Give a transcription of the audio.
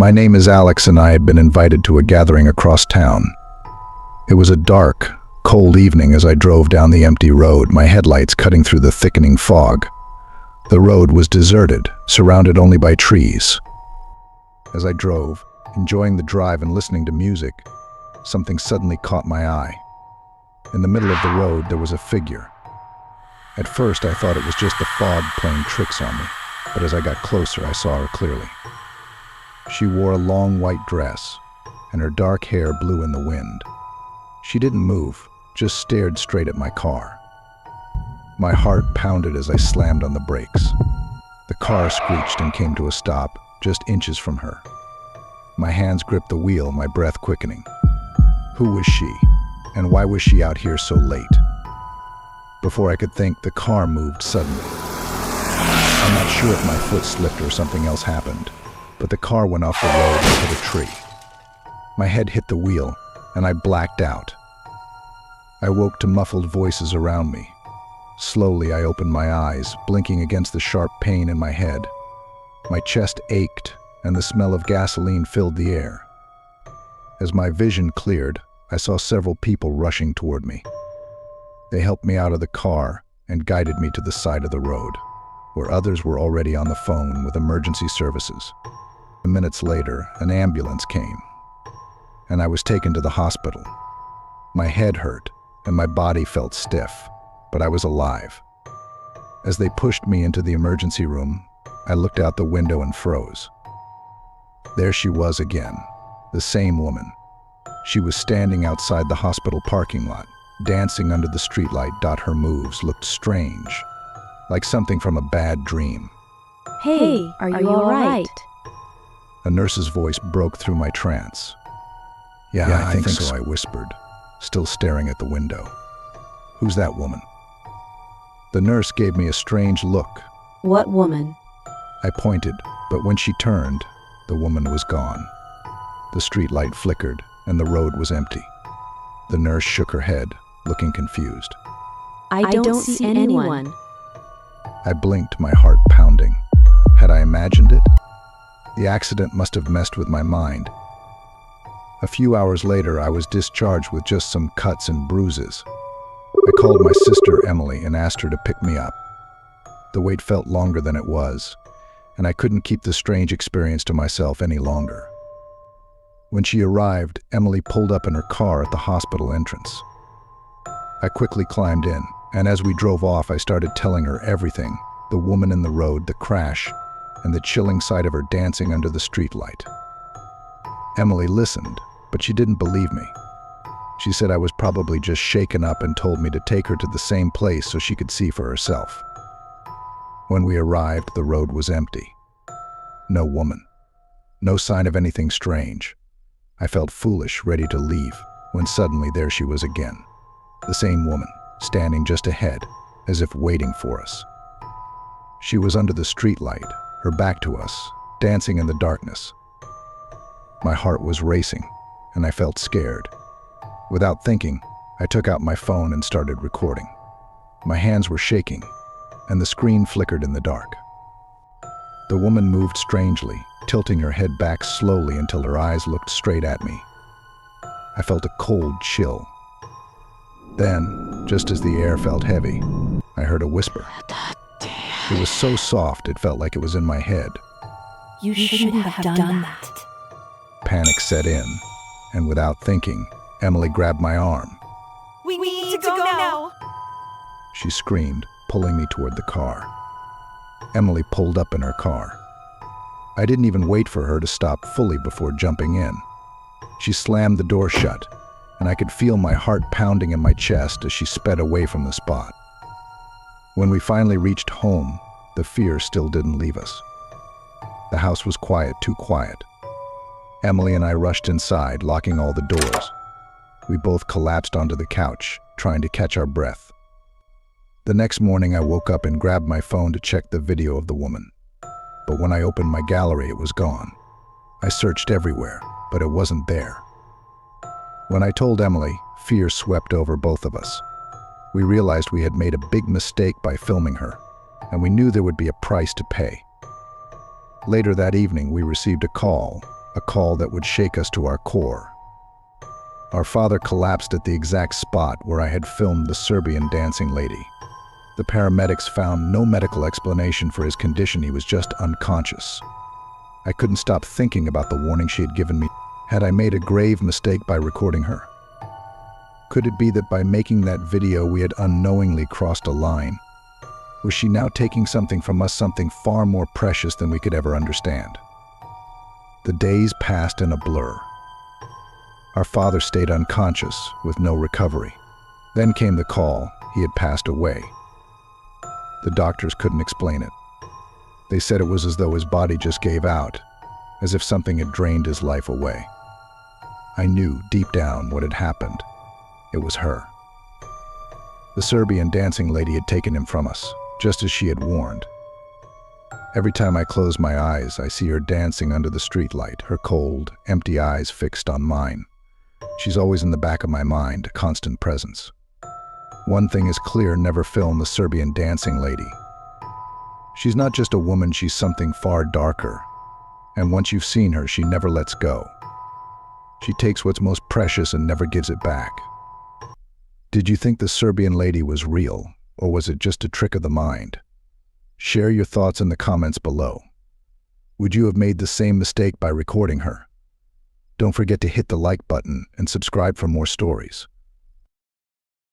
My name is Alex and I had been invited to a gathering across town. It was a dark, cold evening as I drove down the empty road, my headlights cutting through the thickening fog. The road was deserted, surrounded only by trees. As I drove, enjoying the drive and listening to music, something suddenly caught my eye. In the middle of the road, there was a figure. At first, I thought it was just the fog playing tricks on me, but as I got closer, I saw her clearly. She wore a long white dress, and her dark hair blew in the wind. She didn't move, just stared straight at my car. My heart pounded as I slammed on the brakes. The car screeched and came to a stop, just inches from her. My hands gripped the wheel, my breath quickening. Who was she, and why was she out here so late? Before I could think, the car moved suddenly. I'm not sure if my foot slipped or something else happened, but the car went off the road and hit a tree. My head hit the wheel, and I blacked out. I woke to muffled voices around me. Slowly, I opened my eyes, blinking against the sharp pain in my head. My chest ached, and the smell of gasoline filled the air. As my vision cleared, I saw several people rushing toward me. They helped me out of the car and guided me to the side of the road, where others were already on the phone with emergency services. Minutes later, an ambulance came, and I was taken to the hospital. My head hurt, and my body felt stiff, but I was alive. As they pushed me into the emergency room, I looked out the window and froze. There she was again, the same woman. She was standing outside the hospital parking lot, dancing under the streetlight. Her moves looked strange, like something from a bad dream. Hey, are you all right? A nurse's voice broke through my trance. Yeah, I think so, I whispered, still staring at the window. Who's that woman? The nurse gave me a strange look. What woman? I pointed, but when she turned, the woman was gone. The streetlight flickered, and the road was empty. The nurse shook her head, looking confused. I don't see anyone. I blinked, my heart pounding. Had I imagined it? The accident must have messed with my mind. A few hours later, I was discharged with just some cuts and bruises. I called my sister Emily and asked her to pick me up. The wait felt longer than it was, and I couldn't keep the strange experience to myself any longer. When she arrived, Emily pulled up in her car at the hospital entrance. I quickly climbed in, and as we drove off, I started telling her everything: the woman in the road, the crash, and the chilling sight of her dancing under the streetlight. Emily listened, but she didn't believe me. She said I was probably just shaken up and told me to take her to the same place so she could see for herself. When we arrived, the road was empty. No woman. No sign of anything strange. I felt foolish, ready to leave, when suddenly there she was again. The same woman, standing just ahead, as if waiting for us. She was under the streetlight, her back to us, dancing in the darkness. My heart was racing, and I felt scared. Without thinking, I took out my phone and started recording. My hands were shaking, and the screen flickered in the dark. The woman moved strangely, tilting her head back slowly until her eyes looked straight at me. I felt a cold chill. Then, just as the air felt heavy, I heard a whisper. It was so soft it felt like it was in my head. You shouldn't have done that. Panic set in, and without thinking, Emily grabbed my arm. We need to go now. She screamed, pulling me toward the car. Emily pulled up in her car. I didn't even wait for her to stop fully before jumping in. She slammed the door shut, and I could feel my heart pounding in my chest as she sped away from the spot. When we finally reached home, the fear still didn't leave us. The house was quiet, too quiet. Emily and I rushed inside, locking all the doors. We both collapsed onto the couch, trying to catch our breath. The next morning, I woke up and grabbed my phone to check the video of the woman. But when I opened my gallery, it was gone. I searched everywhere, but it wasn't there. When I told Emily, fear swept over both of us. We realized we had made a big mistake by filming her, and we knew there would be a price to pay. Later that evening, we received a call, a call that would shake us to our core. Our father collapsed at the exact spot where I had filmed the Serbian dancing lady. The paramedics found no medical explanation for his condition. He was just unconscious. I couldn't stop thinking about the warning she had given me. Had I made a grave mistake by recording her? Could it be that by making that video we had unknowingly crossed a line? Was she now taking something from us, something far more precious than we could ever understand? The days passed in a blur. Our father stayed unconscious with no recovery. Then came the call. He had passed away. The doctors couldn't explain it. They said it was as though his body just gave out, as if something had drained his life away. I knew deep down what had happened. It was her. The Serbian dancing lady had taken him from us, just as she had warned. Every time I close my eyes, I see her dancing under the streetlight, her cold, empty eyes fixed on mine. She's always in the back of my mind, a constant presence. One thing is clear: never film the Serbian dancing lady. She's not just a woman, she's something far darker. And once you've seen her, she never lets go. She takes what's most precious and never gives it back. Did you think the Serbian lady was real, or was it just a trick of the mind? Share your thoughts in the comments below. Would you have made the same mistake by recording her? Don't forget to hit the like button and subscribe for more stories.